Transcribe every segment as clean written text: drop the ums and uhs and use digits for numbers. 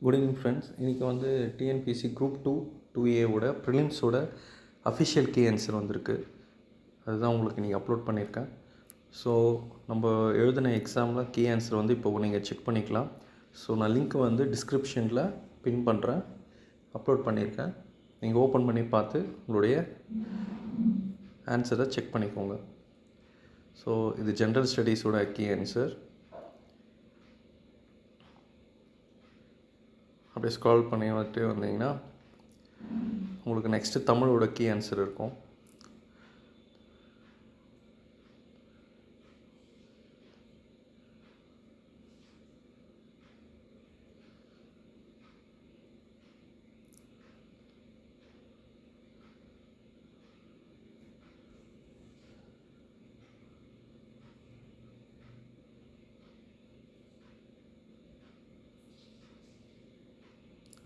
Good evening friends. இன்றைக்கி வந்து TNPSC group 2A ப்ரிலிம்ஸோட அஃபிஷியல் கீ ஆன்சர் வந்திருக்கு. அதுதான் உங்களுக்கு இன்றைக்கி அப்லோட் பண்ணியிருக்கேன். ஸோ நம்ம எழுதின எக்ஸாமில் கீ ஆன்சர் வந்து இப்போ நீங்கள் செக் பண்ணிக்கலாம். ஸோ நான் லிங்க் வந்து டிஸ்கிரிப்ஷனில் பின் பண்ணுறேன், அப்லோட் பண்ணியிருக்கேன். நீங்கள் ஓப்பன் பண்ணி பார்த்து உங்களுடைய ஆன்சரை செக் பண்ணிக்கோங்க. ஸோ இது ஜென்ரல் ஸ்டடீஸோட கீ ஆன்சர். அப்படியே ஸ்க்ரால் பண்ணிட்டே வந்தீங்கன்னா உங்களுக்கு நெக்ஸ்ட்டு தமிழோட கீ ஆன்சர் இருக்கும்.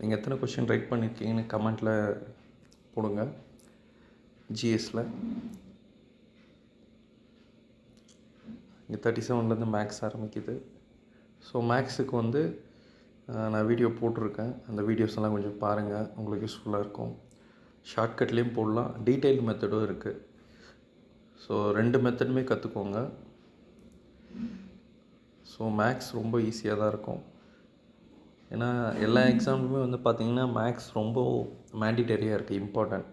நீங்கள் எத்தனை கொஷின் ரைட் பண்ணியிருக்கீங்கன்னு கமெண்ட்டில் போடுங்க. ஜிஎஸ்சில் இங்கே 37லேருந்து மேக்ஸ் ஆரம்பிக்குது. ஸோ மேக்ஸுக்கு வந்து நான் வீடியோ போட்டிருக்கேன். அந்த வீடியோஸ் எல்லாம் கொஞ்சம் பாருங்கள், உங்களுக்கு யூஸ்ஃபுல்லாக இருக்கும். ஷார்ட்கட்லேயும் போடலாம், டீட்டெயில் மெத்தடும் இருக்குது. ஸோ 2 மெத்தடுமே கற்றுக்கோங்க. ஸோ மேக்ஸ் ரொம்ப ஈஸியாக தான் இருக்கும். ஏன்னா எல்லா எக்ஸாம்லுமே வந்து பார்த்திங்கன்னா மேக்ஸ் ரொம்ப மேண்டிட்டரியாக இருக்குது, இம்பார்ட்டண்ட்.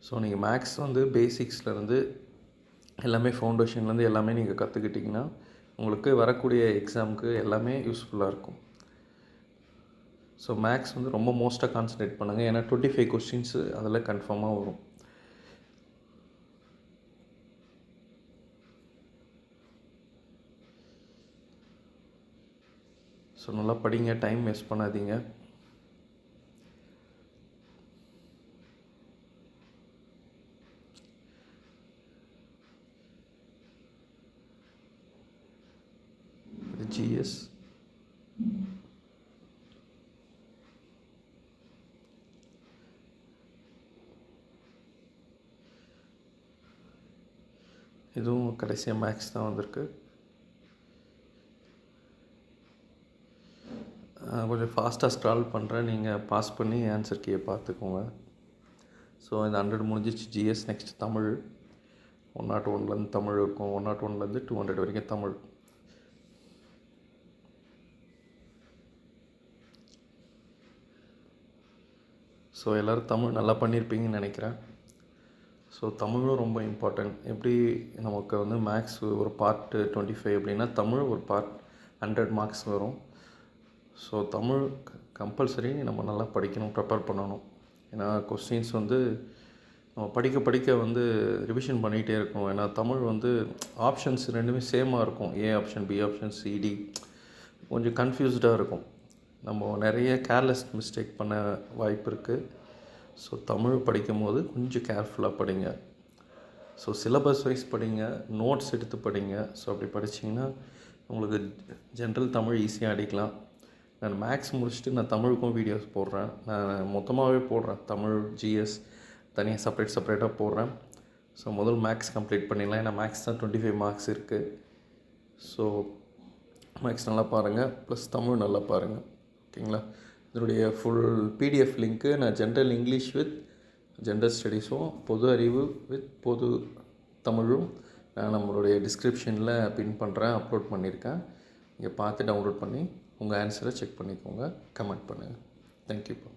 ஸோ நீங்கள் மேக்ஸ் வந்து பேசிக்ஸ்லேருந்து எல்லாமே ஃபவுண்டேஷன்லேருந்து எல்லாமே நீங்கள் கற்றுக்கிட்டிங்கன்னா உங்களுக்கு வரக்கூடிய எக்ஸாமுக்கு எல்லாமே யூஸ்ஃபுல்லாக இருக்கும். ஸோ மேக்ஸ் வந்து ரொம்ப மோஸ்ட்டாக கான்சன்ட்ரேட் பண்ணுங்கள். ஏன்னா 25 கொஸ்டின்ஸு அதில் கன்ஃபார்மாக வரும். ஸோ நல்லா படிங்க, டைம் வேஸ்ட் பண்ணாதீங்க. இது ஜிஎஸ். இதுவும் கடைசியாக மேக்ஸ் தான் வந்திருக்கு. கொஞ்சம் ஃபாஸ்ட்டாக ஸ்க்ரால் பண்ணுறேன், நீங்கள் பாஸ் பண்ணி ஆன்சர் கீயை பார்த்துக்கோங்க. ஸோ இந்த 100 முடிஞ்சிச்சு ஜிஎஸ். நெக்ஸ்ட் தமிழ். 101லேருந்து தமிழ் இருக்கும், 101லேருந்து 200 வரைக்கும் தமிழ். ஸோ எல்லோரும் தமிழ் நல்லா பண்ணியிருப்பீங்கன்னு நினைக்கிறேன். ஸோ தமிழும் ரொம்ப இம்பார்ட்டன்ட். எப்படி நமக்கு வந்து மேக்ஸ் ஒரு பார்ட் 25 அப்படின்னா தமிழ் ஒரு பார்ட் 100 மார்க்ஸ் வரும். ஸோ தமிழ் கம்பல்சரி நம்ம நல்லா படிக்கணும், ப்ரிப்பேர் பண்ணணும். ஏன்னா கொஸ்டின்ஸ் வந்து நம்ம படிக்க வந்து ரிவிஷன் பண்ணிகிட்டே இருக்கணும். ஏன்னா தமிழ் வந்து ஆப்ஷன்ஸ் ரெண்டுமே சேமாக இருக்கும். A option, B option, C D கொஞ்சம் கன்ஃபியூஸ்டாக இருக்கும். நம்ம நிறைய கேர்லெஸ் மிஸ்டேக் பண்ண வாய்ப்பு இருக்குது. ஸோ தமிழ் படிக்கும் போது கொஞ்சம் கேர்ஃபுல்லாக படிங்க. ஸோ சிலபஸ் வைஸ் படிங்க, நோட்ஸ் எடுத்து படிங்க. ஸோ அப்படி படிச்சிங்கன்னா உங்களுக்கு ஜென்ரல் தமிழ் ஈஸியாக அடிக்கலாம். நான் மேக்ஸ் முடிச்சுட்டு நான் தமிழுக்கும் வீடியோஸ் போடுறேன். நான் மொத்தமாகவே போடுறேன், தமிழ் ஜிஎஸ் தனியாக செப்பரேட்டாக போடுறேன். ஸோ முதல் மேக்ஸ் கம்ப்ளீட் பண்ணிடலாம். ஏன்னா மேக்ஸ் தான் 25 மார்க்ஸ் இருக்குது. ஸோ மேக்ஸ் நல்லா பாருங்கள், ப்ளஸ் தமிழ் நல்லா பாருங்கள். ஓகேங்களா? இதனுடைய ஃபுல் பிடிஎஃப் லிங்க்கு நான் ஜென்ரல் இங்கிலீஷ் வித் ஜென்ரல் ஸ்டடீஸும், பொது அறிவு வித் பொது தமிழும் நான் நம்மளுடைய டிஸ்கிரிப்ஷனில் பின் பண்ணுறேன், அப்லோட் பண்ணியிருக்கேன். நீங்கள் பார்த்து டவுன்லோட் பண்ணி உங்கள் ஆன்சரை செக் பண்ணிக்கோங்க, கமெண்ட் பண்ணுங்கள். தேங்க்யூப்பா.